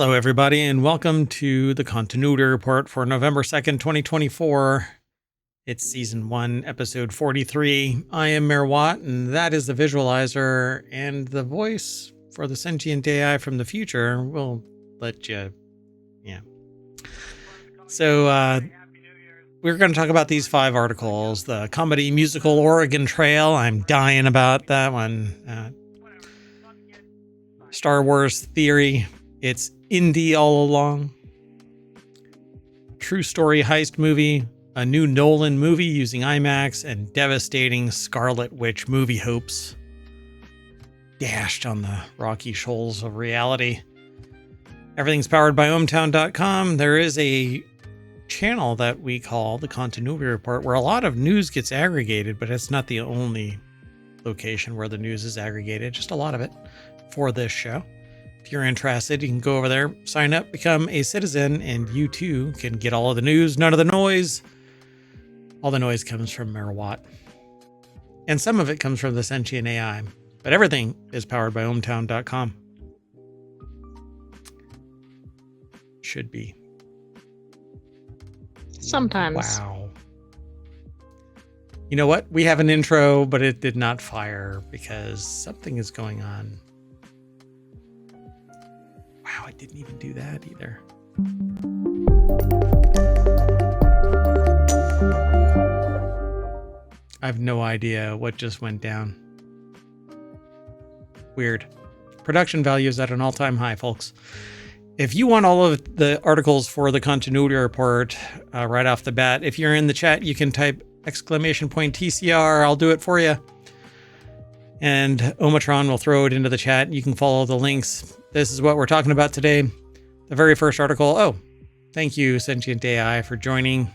Hello, everybody, and welcome to the Continuity Report for November 2nd, 2024. It's Season 1, Episode 43. I am Mayor Watt, and that is the visualizer, and the voice for the sentient AI from the future will let you, So, we're going to talk about these 5 articles. The comedy musical Oregon Trail. I'm dying about that one. Star Wars Theory. It's Indy all along. True story heist movie. A new Nolan movie using IMAX. And devastating Scarlet Witch movie hopes. Dashed on the rocky shoals of reality. Everything's powered by ohmtown.com. There is a channel that we call the Continuity Report where a lot of news gets aggregated, but it's not the only location where the news is aggregated, just a lot of it for this show. If you're interested, you can go over there, sign up, become a citizen, and you too can get all of the news, none of the noise. All the noise comes from Mayor Watt. And some of it comes from the sentient AI, but everything is powered by ohmtown.com. Should be. Sometimes. Wow. You know what? We have an intro, but it did not fire because something is going on. Wow, I didn't even do that either. I have no idea what just went down. Weird. Production value is at an all-time high, folks. If you want all of the articles for the Continuity Report right off the bat, if you're in the chat, you can type !TCR. I'll do it for you. And Omatron will throw it into the chat. You can follow the links. This is what we're talking about today. The very first article. Oh, thank you, Sentient AI, for joining.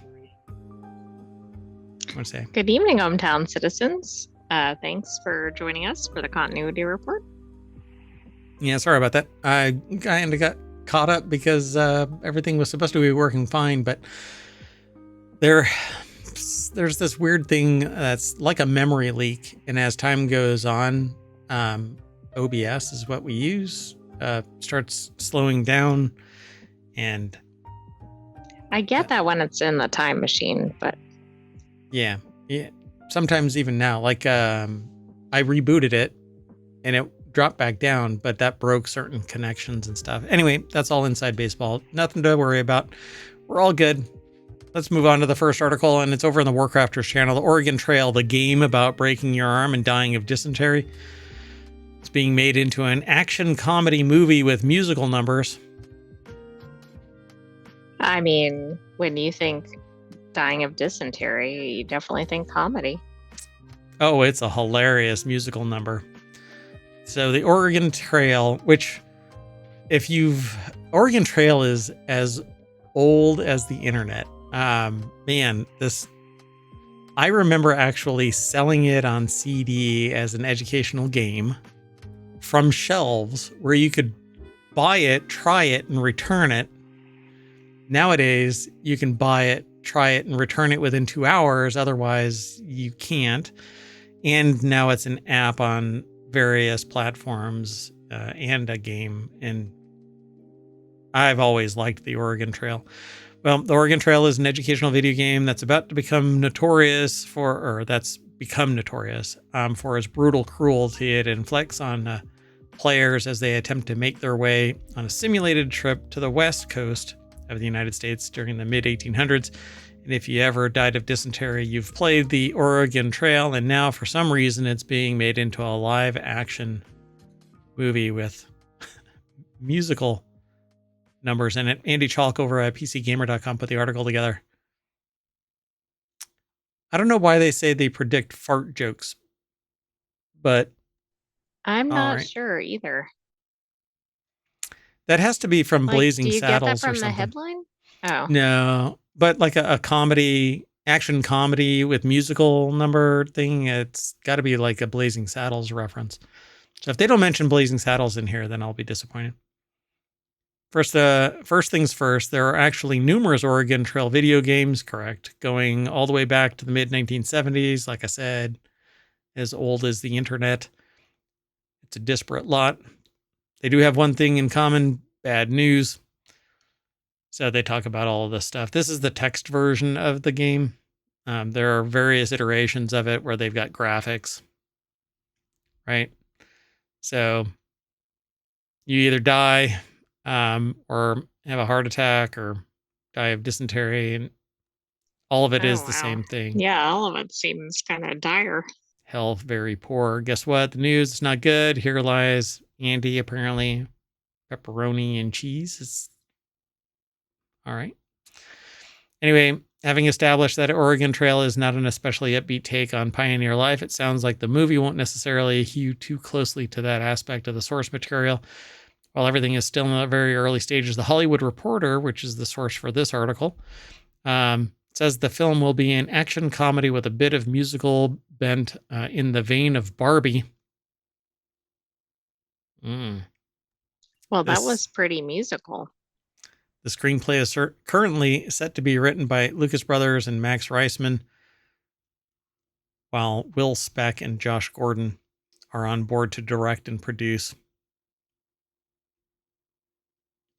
What want to say? Good evening, hometown citizens. Thanks for joining us for the Continuity Report. Yeah, sorry about that. I kind of got caught up because everything was supposed to be working fine, but there's this weird thing that's like a memory leak, and as time goes on, OBS is what we use, starts slowing down, and I get that when it's in the time machine, but yeah, sometimes even now, like I rebooted it and it dropped back down, but that broke certain connections and stuff. Anyway, that's all inside baseball. Nothing to worry about. We're all good. Let's move on to the first article, and it's over in the Warcrafters channel. The Oregon Trail, the game about breaking your arm and dying of dysentery. It's being made into an action comedy movie with musical numbers. I mean, when you think dying of dysentery, you definitely think comedy. Oh, it's a hilarious musical number. So the Oregon Trail, which Oregon Trail is as old as the internet. Man, I remember actually selling it on CD as an educational game from shelves where you could buy it, try it, and return it. Nowadays, you can buy it, try it, and return it within 2 hours. Otherwise, you can't. And now it's an app on various platforms and a game. And I've always liked the Oregon Trail. Well, the Oregon Trail is an educational video game that's about to become notorious for its brutal cruelty it inflicts on players as they attempt to make their way on a simulated trip to the west coast of the United States during the mid-1800s. And if you ever died of dysentery, you've played the Oregon Trail, and now for some reason it's being made into a live action movie with musical numbers in it. Andy Chalk over at PCGamer.com put the article together. I don't know why they say they predict fart jokes, but I'm not sure either. That has to be from Blazing Saddles. Do you get that from the headline? Oh. No, but like a comedy, action comedy with musical number thing, it's got to be like a Blazing Saddles reference. So if they don't mention Blazing Saddles in here, then I'll be disappointed. First things first, there are actually numerous Oregon Trail video games, correct, going all the way back to the mid-1970s, like I said, as old as the internet. It's a disparate lot. They do have one thing in common. bad news. So they talk about all of this stuff. This is the text version of the game. There are various iterations of it where they've got graphics, right? So you either die or have a heart attack or die of dysentery, and all of it is the same thing. Yeah, all of it seems kind of dire. Health very poor. Guess what? The news is not good. Here lies Andy, apparently. Pepperoni and cheese. It's all right. Anyway, having established that Oregon Trail is not an especially upbeat take on pioneer life, it sounds like the movie won't necessarily hew too closely to that aspect of the source material. While everything is still in the very early stages, The Hollywood Reporter, which is the source for this article, says the film will be an action comedy with a bit of musical bent in the vein of Barbie. Well, that was pretty musical. The screenplay is currently set to be written by Lucas Brothers and Max Reisman, while Will Speck and Josh Gordon are on board to direct and produce.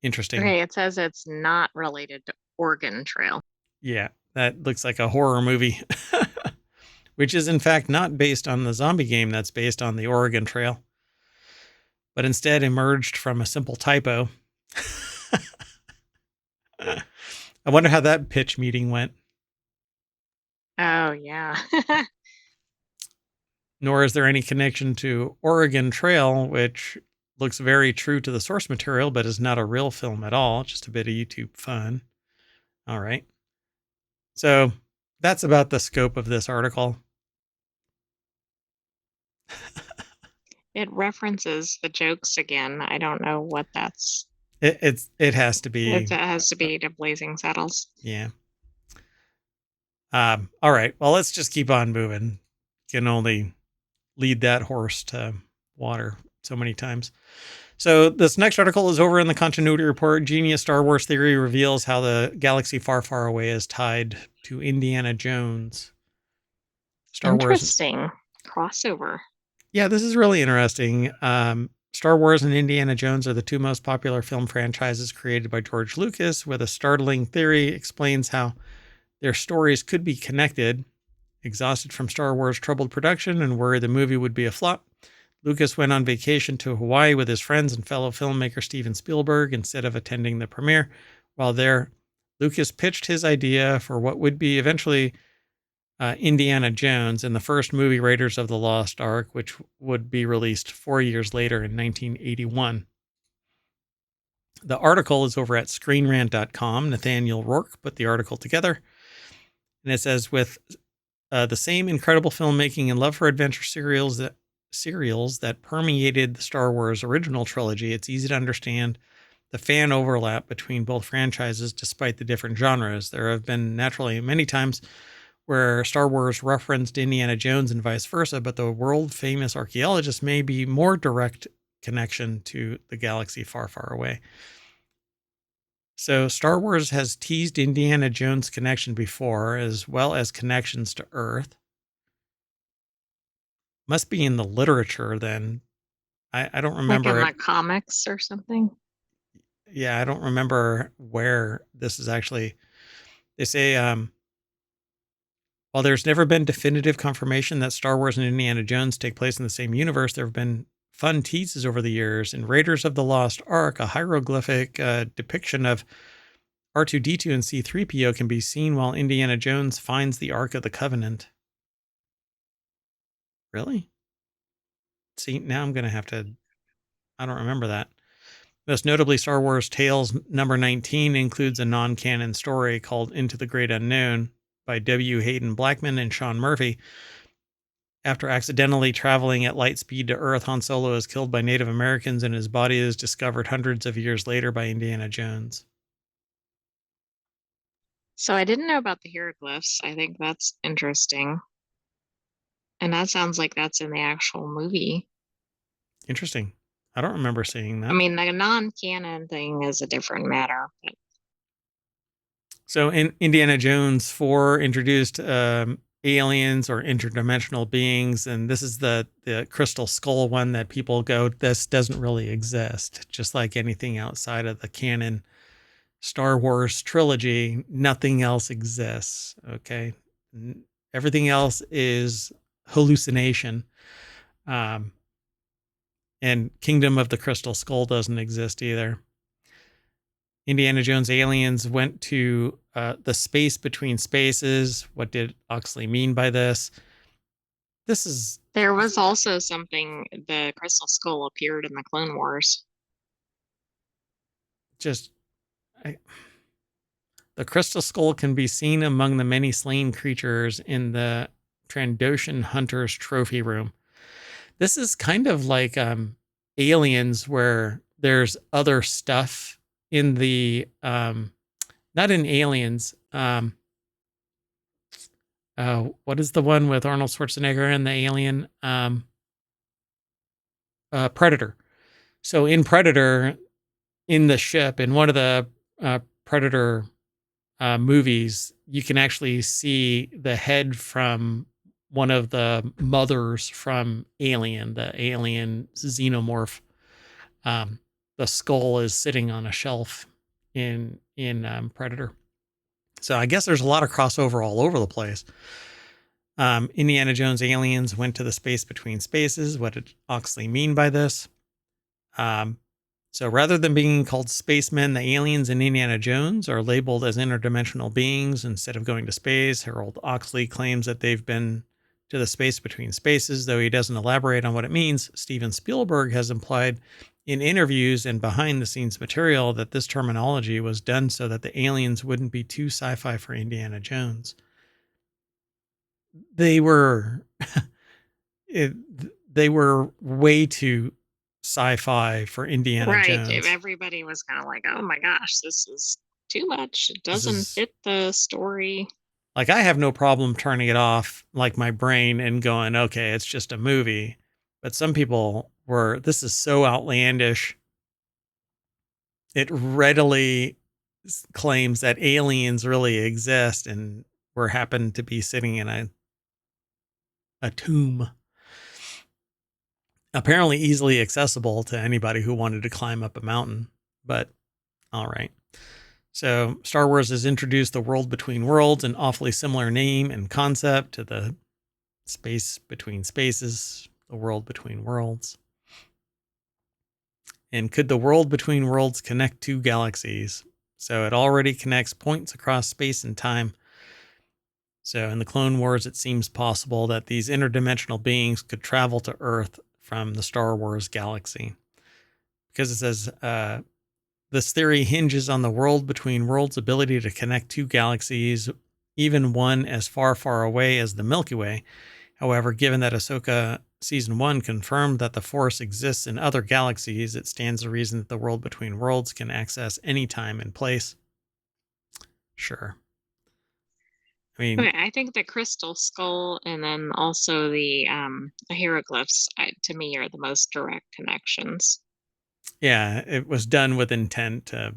Interesting. Okay, it says it's not related to Oregon Trail. Yeah, that looks like a horror movie, which is in fact not based on the zombie game that's based on the Oregon Trail, but instead emerged from a simple typo. I wonder how that pitch meeting went. Oh, yeah. Nor is there any connection to Oregon Trail, which looks very true to the source material, but is not a real film at all. Just a bit of YouTube fun. All right. So that's about the scope of this article. It references the jokes again. I don't know what that's. It has to be. It has to be to Blazing Saddles. Yeah. All right. Well, let's just keep on moving. You can only lead that horse to water so many times. So this next article is over in the Continuity Report. Genius Star Wars theory reveals how the galaxy far, far away is tied to Indiana Jones. Interesting crossover. Yeah, this is really interesting. Star Wars and Indiana Jones are the two most popular film franchises created by George Lucas, with a startling theory explains how their stories could be connected. Exhausted from Star Wars troubled production and worried the movie would be a flop, Lucas went on vacation to Hawaii with his friends and fellow filmmaker Steven Spielberg instead of attending the premiere. While there, Lucas pitched his idea for what would be eventually Indiana Jones in the first movie Raiders of the Lost Ark, which would be released 4 years later in 1981. The article is over at screenrant.com. Nathaniel Rourke put the article together. And it says, with the same incredible filmmaking and love for adventure serials that permeated the Star Wars original trilogy, it's easy to understand the fan overlap between both franchises despite the different genres. There have been naturally many times where Star Wars referenced Indiana Jones and vice versa, but the world-famous archaeologist may be more direct connection to the galaxy far, far away. So Star Wars has teased Indiana Jones' connection before, as well as connections to Earth. Must be in the literature then. I don't remember. Like in the comics or something? Yeah, I don't remember where this is actually. They say, while there's never been definitive confirmation that Star Wars and Indiana Jones take place in the same universe, there have been fun teases over the years. In Raiders of the Lost Ark, a hieroglyphic depiction of R2-D2 and C-3PO can be seen while Indiana Jones finds the Ark of the Covenant. Really? See, now I'm going to have to... I don't remember that. Most notably, Star Wars Tales number 19 includes a non-canon story called Into the Great Unknown by W. Hayden Blackman and Sean Murphy. After accidentally traveling at light speed to Earth, Han Solo is killed by Native Americans and his body is discovered hundreds of years later by Indiana Jones. So I didn't know about the hieroglyphs. I think that's interesting. And that sounds like that's in the actual movie. Interesting. I don't remember seeing that. I mean, the non-canon thing is a different matter. But... So in Indiana Jones 4 introduced aliens or interdimensional beings, and this is the crystal skull one that people go, this doesn't really exist. Just like anything outside of the canon Star Wars trilogy, nothing else exists. Okay, everything else is hallucination. And Kingdom of the Crystal Skull doesn't exist either. Indiana Jones aliens went to the space between spaces. What did Oxley mean by this? There was also something, the Crystal Skull appeared in the Clone Wars. Just the Crystal Skull can be seen among the many slain creatures in the Trandoshan Hunter's trophy room. This is kind of like Aliens, where there's other stuff in the not in Aliens. What is the one with Arnold Schwarzenegger and the alien? Predator. So in Predator, in the ship, in one of the Predator movies, you can actually see the head from one of the mothers from Alien, the alien xenomorph. The skull is sitting on a shelf in Predator. So I guess there's a lot of crossover all over the place. Indiana Jones aliens went to the space between spaces. What did Oxley mean by this? So rather than being called spacemen, the aliens in Indiana Jones are labeled as interdimensional beings instead of going to space. Harold Oxley claims that they've been to the space between spaces, though he doesn't elaborate on what it means. Steven Spielberg has implied in interviews and behind-the-scenes material that this terminology was done so that the aliens wouldn't be too sci-fi for Indiana Jones. They were they were way too sci-fi for Indiana Jones. Right. Everybody was kind of like, oh my gosh, this is too much. It doesn't fit the story. Like, I have no problem turning it off, like my brain, and going, okay, it's just a movie. But some people were, this is so outlandish. It readily claims that aliens really exist and were happen to be sitting in a tomb. Apparently easily accessible to anybody who wanted to climb up a mountain. But all right. So Star Wars has introduced the world between worlds, an awfully similar name and concept to the space between spaces, the world between worlds. And could the world between worlds connect two galaxies? So it already connects points across space and time. So in the Clone Wars, it seems possible that these interdimensional beings could travel to Earth from the Star Wars galaxy. Because it says, this theory hinges on the world between worlds' ability to connect two galaxies, even one as far, far away as the Milky Way. However, given that Ahsoka Season 1 confirmed that the Force exists in other galaxies, it stands to reason that the world between worlds can access any time and place. Sure. I mean, okay, I think the Crystal Skull and then also the hieroglyphs, to me, are the most direct connections. Yeah, it was done with intent to,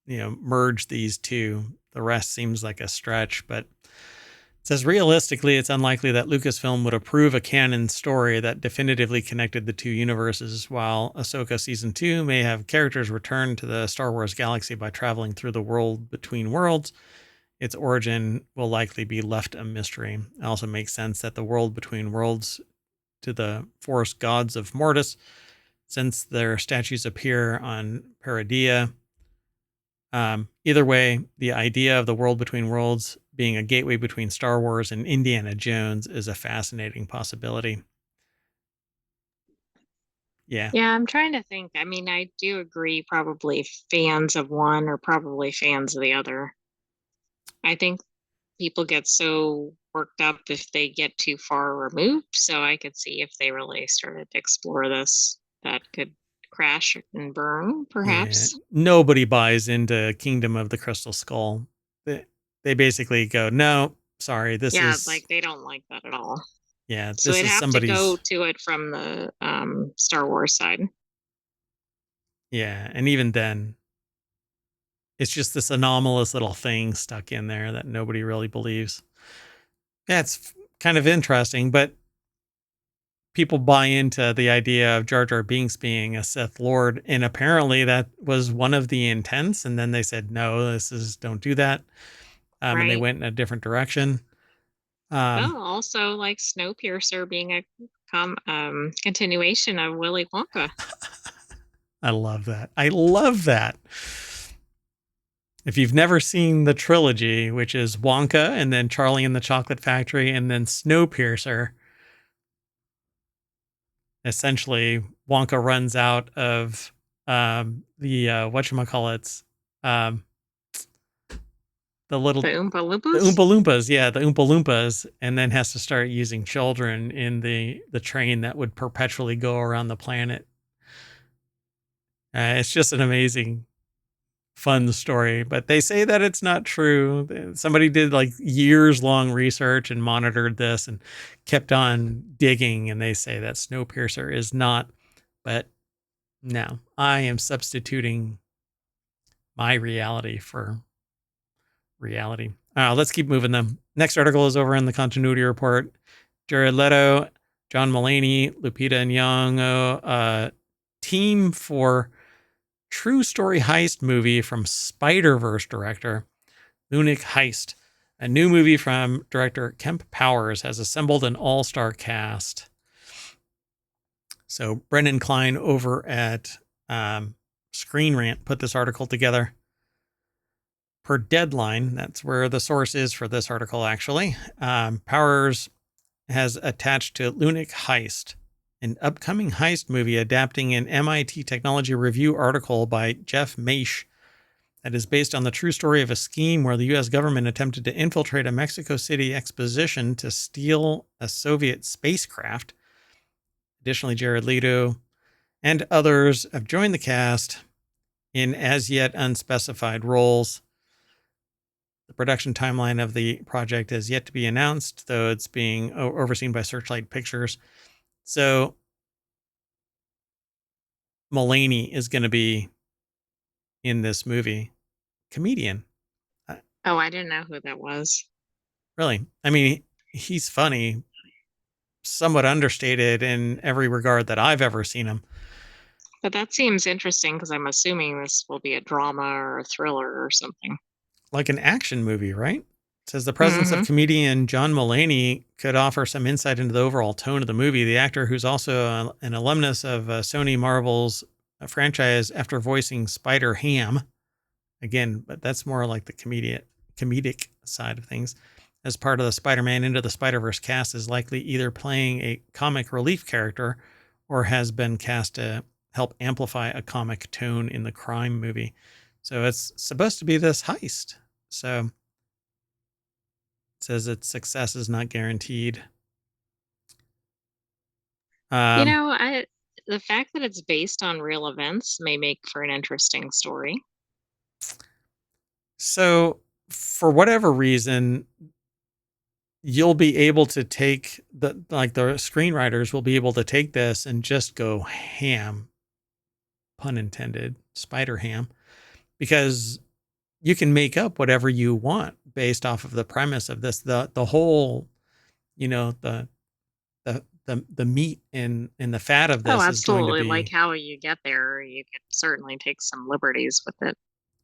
merge these two. The rest seems like a stretch, but it says realistically, it's unlikely that Lucasfilm would approve a canon story that definitively connected the two universes. While Ahsoka Season 2 may have characters return to the Star Wars galaxy by traveling through the world between worlds, its origin will likely be left a mystery. It also makes sense that the world between worlds to the Force gods of Mortis, since their statues appear on Paradia. Either way, the idea of the world between worlds being a gateway between Star Wars and Indiana Jones is a fascinating possibility. Yeah. Yeah, I'm trying to think. I mean, I do agree, probably fans of one are probably fans of the other. I think people get so worked up if they get too far removed. So I could see if they really started to explore this, that could crash and burn, perhaps. Yeah. Nobody buys into Kingdom of the Crystal Skull. They basically go, no, sorry, this is... like they don't like that at all. Yeah, So this they'd is have somebody's... to go to it from the Star Wars side. Yeah, and even then, it's just this anomalous little thing stuck in there that nobody really believes. Yeah, it's kind of interesting, but people buy into the idea of Jar Jar Binks being a Sith Lord, and apparently that was one of the intents. And then they said, no, don't do that. And they Right. went in a different direction. Well, also like Snowpiercer being a continuation of Willy Wonka. I love that. I love that. If you've never seen the trilogy, which is Wonka and then Charlie and the Chocolate Factory and then Snowpiercer, essentially Wonka runs out of the whatchamacallits, um, the The Oompa the Loompas? Oompa Loompas, yeah, the Oompa Loompas, and then has to start using children in the train that would perpetually go around the planet. It's just an amazing, fun story, but they say that it's not true. Somebody did like years long research and monitored this and kept on digging, and they say that Snowpiercer is not. But no, I am substituting my reality for reality. Let's keep moving them. Next article is over in the continuity report. Jared Leto, John Mulaney, Lupita Nyong'o, team for true story heist movie from Spider-Verse director Lunik Heist. A new movie from director Kemp Powers has assembled an all-star cast. So Brendan Klein over at Screen Rant put this article together. Per Deadline, that's where the source is for this article, actually. Powers has attached to Lunik Heist, an upcoming heist movie adapting an MIT Technology Review article by Jeff Maish that is based on the true story of a scheme where the U.S. government attempted to infiltrate a Mexico City exposition to steal a Soviet spacecraft. Additionally, Jared Leto and others have joined the cast in as yet unspecified roles. The production timeline of the project is yet to be announced, though it's being overseen by Searchlight Pictures. So Mulaney is going to be in this movie. Comedian. Oh, I didn't know who that was. Really? I mean, he's funny, somewhat understated in every regard that I've ever seen him. But that seems interesting because I'm assuming this will be a drama or a thriller or something. Like an action movie, right? It says the presence of Mm-hmm. comedian John Mulaney could offer some insight into the overall tone of the movie. The actor, who's also an alumnus of Sony Marvel's franchise after voicing Spider-Ham, again, but that's more like the comedic side of things, as part of the Spider-Man Into the Spider-Verse cast, is likely either playing a comic relief character or has been cast to help amplify a comic tone in the crime movie. So it's supposed to be this heist. So it says its success is not guaranteed. You know, the fact that it's based on real events may make for an interesting story. So for whatever reason, you'll be able to take the screenwriters will be able to take this and just go ham, pun intended, spider ham, because you can make up whatever you want based off of the premise of this. The whole, you know, the meat and the fat of Oh, this is going to absolutely. Like be how you get there, you could certainly take some liberties with it.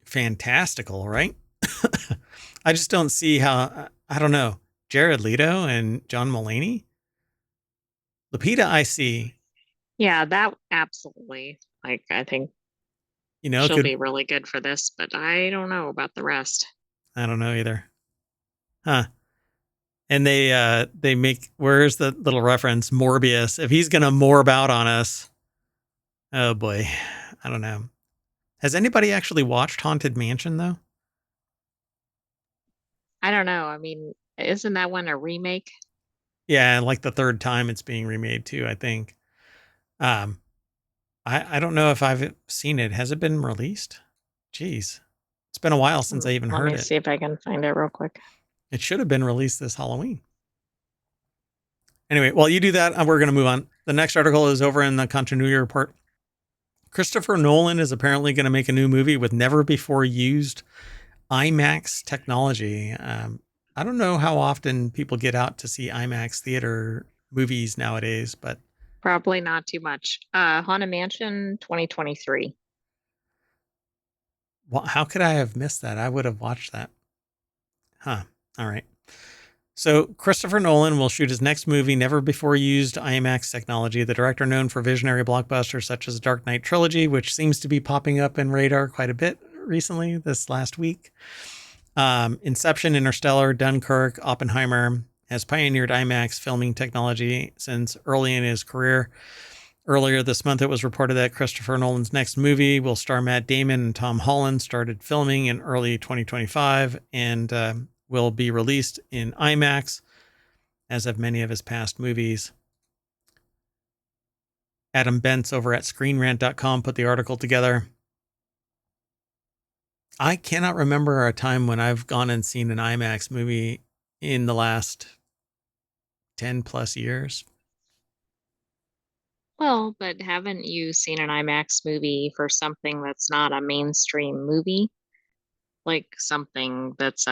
fantastical, right? I just don't see how, I don't know, Jared Leto and John Mulaney. Lupita, I see, Yeah, that absolutely. Like, I think you know, she'll could, be really good for this, but I don't know about the rest. I don't know either. Huh. And they make, where's the little reference? Morbius. If he's gonna morb out on us, oh boy. I don't know. Has anybody actually watched Haunted Mansion though? I don't know. I mean, isn't that one a remake? Yeah, like the third time it's being remade too, I think. Um, I don't know if I've seen it. Has it been released? Jeez. It's been a while since I even Let heard me it. see if I can find it real quick. It should have been released this Halloween. Anyway, while you do that, we're going to move on. The next article is over in the continuity report. Christopher Nolan is apparently going to make a new movie with never before used IMAX technology. I don't know how often people get out to see IMAX theater movies nowadays, but Probably not too much. Haunted Mansion 2023. how could I have missed that? I would have watched that. Huh. All right. So, Christopher Nolan will shoot his next movie, never before used IMAX technology. The director, known for visionary blockbusters such as Dark Knight trilogy, which seems to be popping up in radar quite a bit recently, this last week. Inception, Interstellar, Dunkirk, Oppenheimer, has pioneered IMAX filming technology since early in his career. Earlier this month, it was reported that Christopher Nolan's next movie will star Matt Damon and Tom Holland, started filming in early 2025, and will be released in IMAX, as have many of his past movies. Adam Bentz over at ScreenRant.com put the article together. I cannot remember a time when I've gone and seen an IMAX movie in the last 10 plus years. Well, but haven't you seen an IMAX movie for something that's not a mainstream movie? Like something that's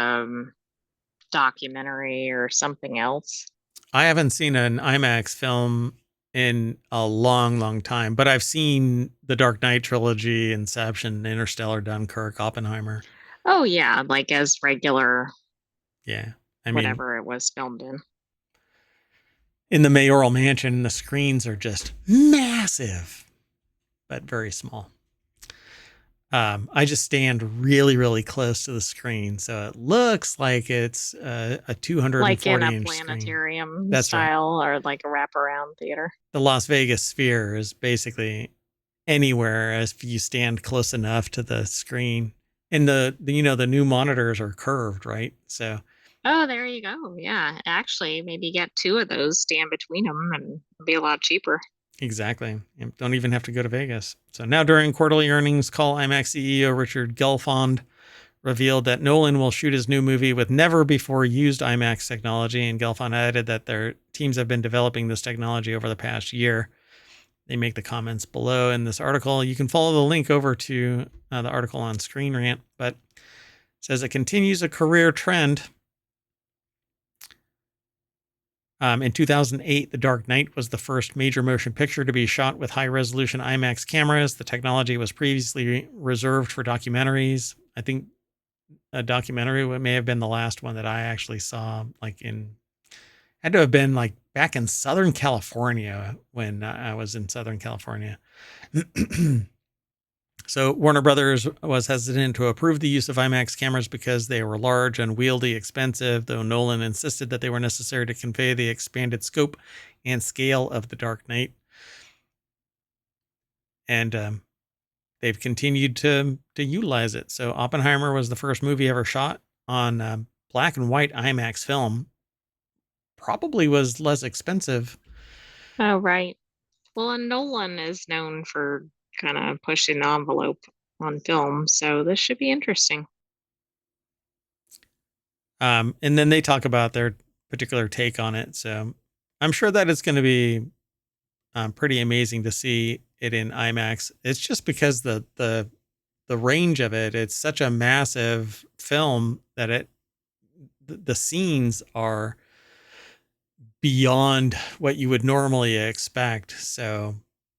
documentary or something else? I haven't seen an IMAX film in a long, long time, but I've seen the Dark Knight trilogy, Inception, Interstellar, Dunkirk, Oppenheimer. Oh yeah, like as regular Yeah. I mean, whatever it was filmed in. in the mayoral mansion, the screens are just massive, but very small. I just stand really, really close to the screen, so it looks like it's a Like in a 240-inch screen. planetarium That's right. style or like a wraparound theater. The Las Vegas Sphere is basically anywhere as if you stand close enough to the screen. And the new monitors are curved, right? So Oh, there you go. Yeah, actually, maybe get two of those, stand between them, and it'll be a lot cheaper. exactly. You don't even have to go to Vegas. So now during quarterly earnings call, IMAX CEO Richard Gelfond revealed that Nolan will shoot his new movie with never before used IMAX technology. And Gelfond added that their teams have been developing this technology over the past year. They make the comments below in this article. You can follow the link over to the article on Screen Rant, but it says it continues a career trend. In 2008, The Dark Knight was the first major motion picture to be shot with high-resolution IMAX cameras. The technology was previously reserved for documentaries. I think a documentary may have been the last one that I actually saw, had to have been like back in Southern California when I was in Southern California. So Warner Brothers was hesitant to approve the use of IMAX cameras because they were large, unwieldy, expensive, though Nolan insisted that they were necessary to convey the expanded scope and scale of The Dark Knight. And they've continued to utilize it. So Oppenheimer was the first movie ever shot on black and white IMAX film. Probably was less expensive. Oh, right. Well, and Nolan is known for kind of pushing the envelope on film, so this should be interesting. And then they talk about their particular take on it. So I'm sure that it's going to be pretty amazing to see it in IMAX. It's just because the range of it, it's such a massive film that the scenes are beyond what you would normally expect. So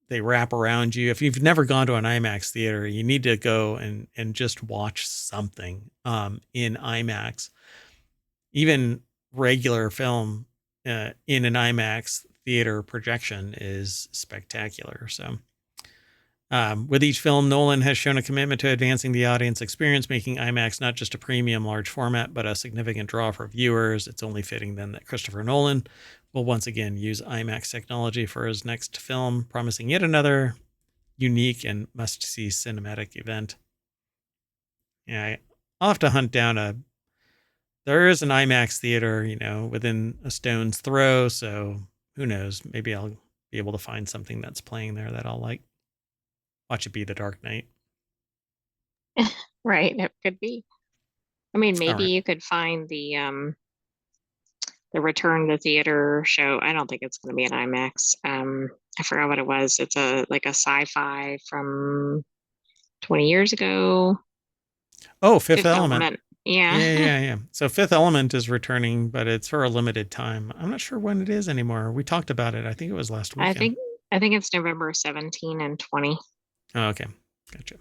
they wrap around you. If you've never gone to an IMAX theater, you need to go and just watch something in IMAX. Even regular film in an IMAX theater projection is spectacular. So with each film, Nolan has shown a commitment to advancing the audience experience, making IMAX not just a premium large format, but a significant draw for viewers. It's only fitting then that Christopher Nolan will once again use IMAX technology for his next film, promising yet another unique and must-see cinematic event. Yeah, I'll have to hunt down there is an IMAX theater, within a stone's throw. So who knows? Maybe I'll be able to find something that's playing there that I'll like. Watch it be The Dark Knight. Right, it could be. I mean, All maybe right. you could find the Return to Theater show. I don't think it's going to be an IMAX. I forgot what it was. It's a sci-fi from 20 years ago. Oh, Fifth Fifth Element. Element. Yeah. Yeah. So Fifth Element is returning, but it's for a limited time. I'm not sure when it is anymore. We talked about it. I think it was last I weekend. think I think it's November 17 and 20. Oh, okay. Gotcha.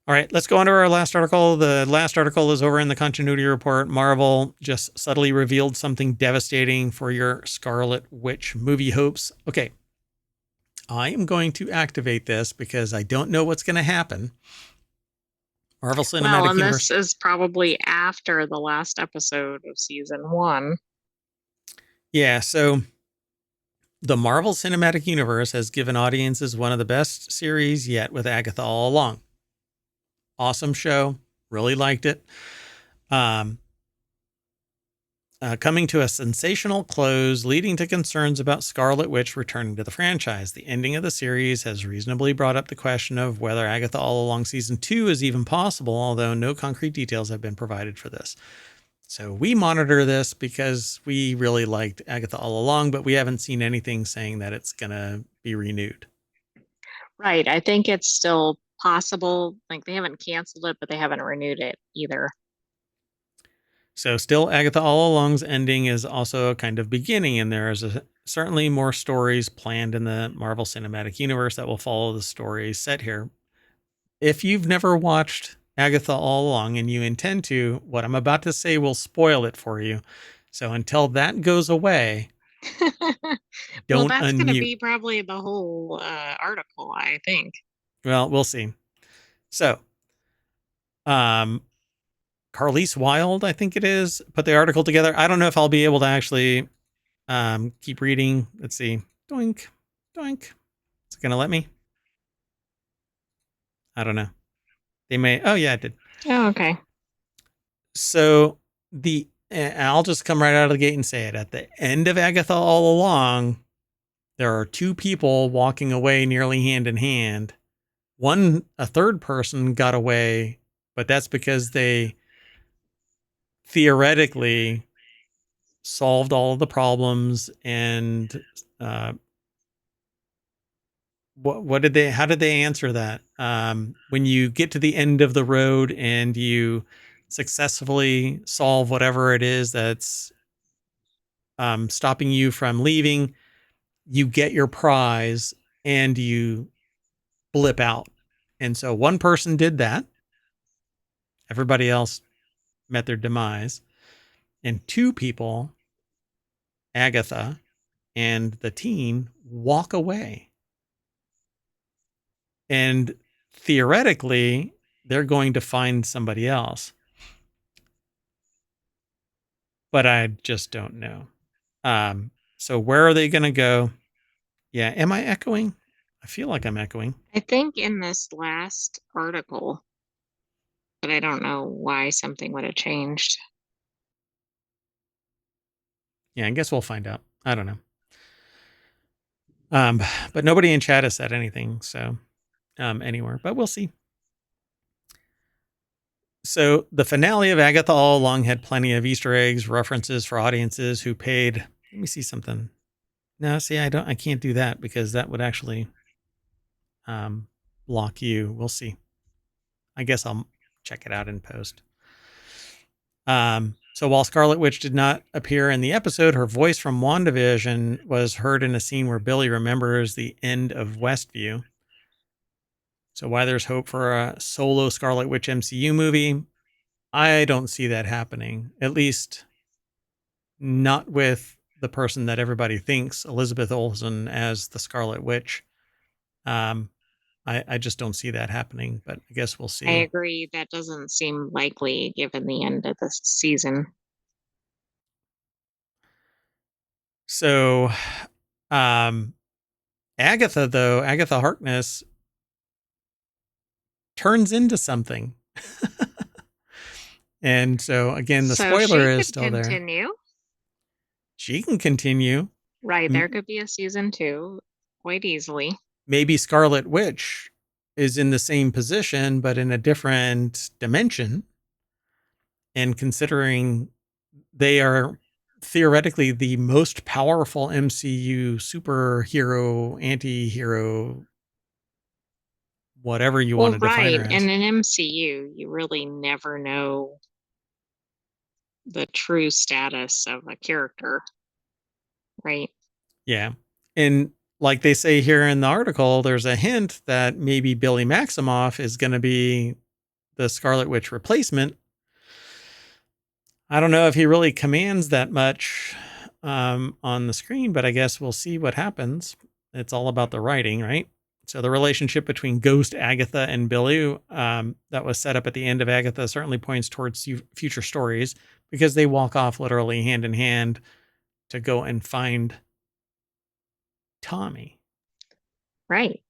All right, let's go on to our last article. The last article is over in the continuity report. Marvel just subtly revealed something devastating for your Scarlet Witch movie hopes. Okay, I am going to activate this because I don't know what's going to happen. Marvel Well, Cinematic and Universe. this is probably after the last episode of season 1. Yeah, so the Marvel Cinematic Universe has given audiences one of the best series yet with Agatha all along. Awesome show. Really liked it. Um, coming to a sensational close, leading to concerns about Scarlet Witch returning to the franchise. The ending of the series has reasonably brought up the question of whether Agatha All Along Season 2 is even possible, although no concrete details have been provided for this. So we monitor this because we really liked Agatha All Along, but we haven't seen anything saying that it's going to be renewed. Right. I think it's still possible. Like they haven't canceled it, but they haven't renewed it either. So still Agatha All Along's ending is also a kind of beginning, and there is certainly more stories planned in the Marvel Cinematic Universe that will follow the stories set here. If you've never watched Agatha All Along and you intend to, what I'm about to say will spoil it for you. So until that goes away, Well, don't that's going to unmute. be probably the whole article, I think. Well, we'll see. So, um, Carlise Wild, I think it is, put the article together. I don't know if I'll be able to actually keep reading. Let's see. Doink, doink. Is it going to let me? I don't know. They may. Oh, yeah, it did. Oh, okay. So I'll just come right out of the gate and say it. At the end of Agatha All Along, there are two people walking away nearly hand in hand. A third person got away, but that's because they theoretically solved all of the problems and uh, how did they answer that? When you get to the end of the road and you successfully solve whatever it is that's stopping you from leaving, you get your prize and you blip out. And so one person did that. Everybody else met their demise. And two people, Agatha and the teen, walk away. And theoretically, they're going to find somebody else. But I just don't know. So where are they going to go? Yeah. Am I echoing? I feel like I'm echoing. I think in this last article, but I don't know why something would have changed. Yeah. I guess we'll find out. I don't know. But nobody in chat has said anything. So anywhere, but we'll see. So the finale of Agatha All Along had plenty of Easter eggs, references for audiences who paid. Let me see something. No, see, I can't do that because that would actually block you. We'll see. I guess I'll check it out in post. So while Scarlet Witch did not appear in the episode, her voice from WandaVision was heard in a scene where Billy remembers the end of Westview. So why there's hope for a solo Scarlet Witch MCU movie, I don't see that happening. At least not with the person that everybody thinks, Elizabeth Olsen as the Scarlet Witch. I just don't see that happening, but I guess we'll I see. agree. That doesn't seem likely given the end of the season. So, um, Agatha Harkness turns into something. And so, again, the So spoiler she is could still there. continue. She can continue. Right. There could be a season 2 quite easily. Maybe Scarlet Witch is in the same position, but in a different dimension. And considering they are theoretically the most powerful MCU superhero, anti hero, whatever you want Well, to define her right. as. And in MCU, you really never know the true status of a character, right? Yeah. And like they say here in the article, there's a hint that maybe Billy Maximoff is going to be the Scarlet Witch replacement. I don't know if he really commands that much on the screen, but I guess we'll see what happens. It's all about the writing, right? So the relationship between Ghost, Agatha, and Billy that was set up at the end of Agatha certainly points towards future stories because they walk off literally hand in hand to go and find Tommy. Right.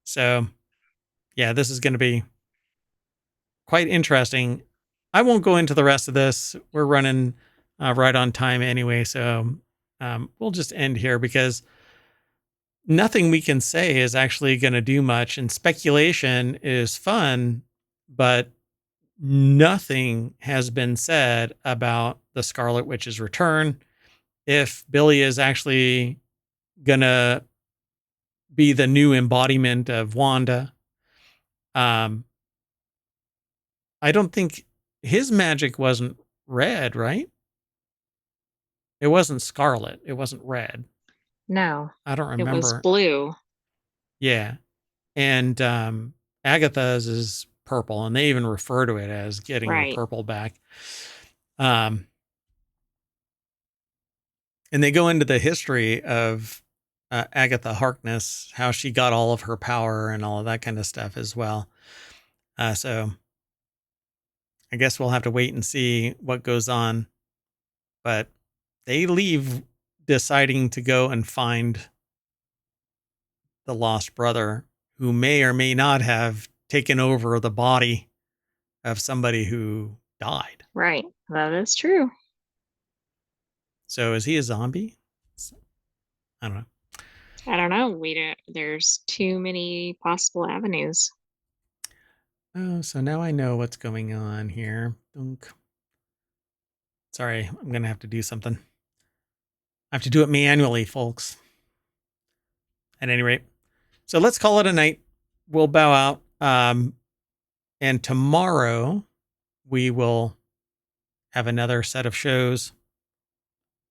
So, yeah, this is going to be quite interesting. I won't go into the rest of this. We're running right on time anyway, so we'll just end here because nothing we can say is actually going to do much, and speculation is fun, but nothing has been said about the Scarlet Witch's return. If Billy is actually going to be the new embodiment of Wanda, I don't think his magic wasn't red, right? It wasn't scarlet. It wasn't red. No. I don't remember. It was blue. Yeah. And Agatha's is purple, and they even refer to it as getting her purple back. And they go into the history of Agatha Harkness, how she got all of her power and all of that kind of stuff as well. So I guess we'll have to wait and see what goes on. But they leave deciding to go and find the lost brother who may or may not have taken over the body of somebody who died. Right. That is true. So is he a zombie? I don't know. I don't know. There's too many possible avenues. Oh, so now I know what's going on here. Dunk. Sorry, I'm going to have to do something. I have to do it manually, folks. At any rate. So let's call it a night. We'll bow out. And tomorrow we will have another set of shows.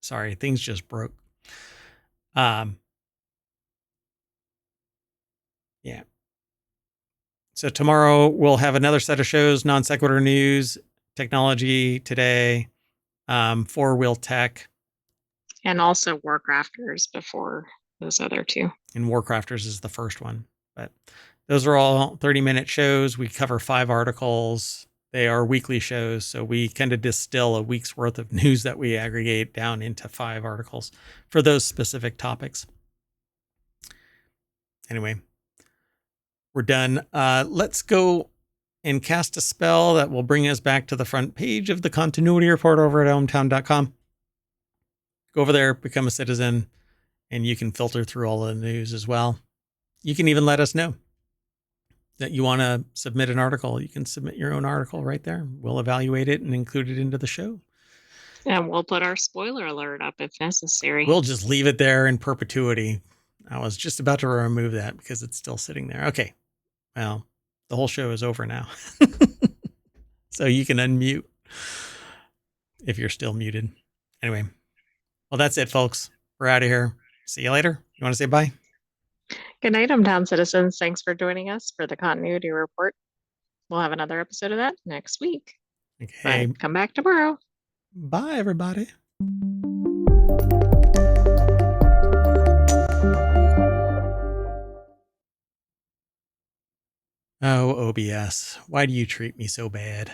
Sorry, things just broke. Yeah. So tomorrow we'll have another set of shows, non sequitur news, technology today, four-wheel tech. And also Warcrafters before those other two. And Warcrafters is the first one. But those are all 30-minute shows. We cover 5 articles. They are weekly shows. So we kind of distill a week's worth of news that we aggregate down into 5 articles for those specific topics. Anyway, we're done. Let's go and cast a spell that will bring us back to the front page of the continuity report over at ohmtown.com. Go over there, become a citizen, and you can filter through all the news as well. You can even let us know that you want to submit an article. You can submit your own article right there. We'll evaluate it and include it into the show. And we'll put our spoiler alert up if necessary. We'll just leave it there in perpetuity. I was just about to remove that because it's still sitting there. Okay. Well, the whole show is over now. So you can unmute if you're still muted. Anyway. Well, that's it, folks. We're out of here. See you later. You want to say bye? Good night, hometown citizens. Thanks for joining us for the continuity report. We'll have another episode of that next week. Okay. But come back tomorrow. Bye, everybody. Oh, OBS, why do you treat me so bad?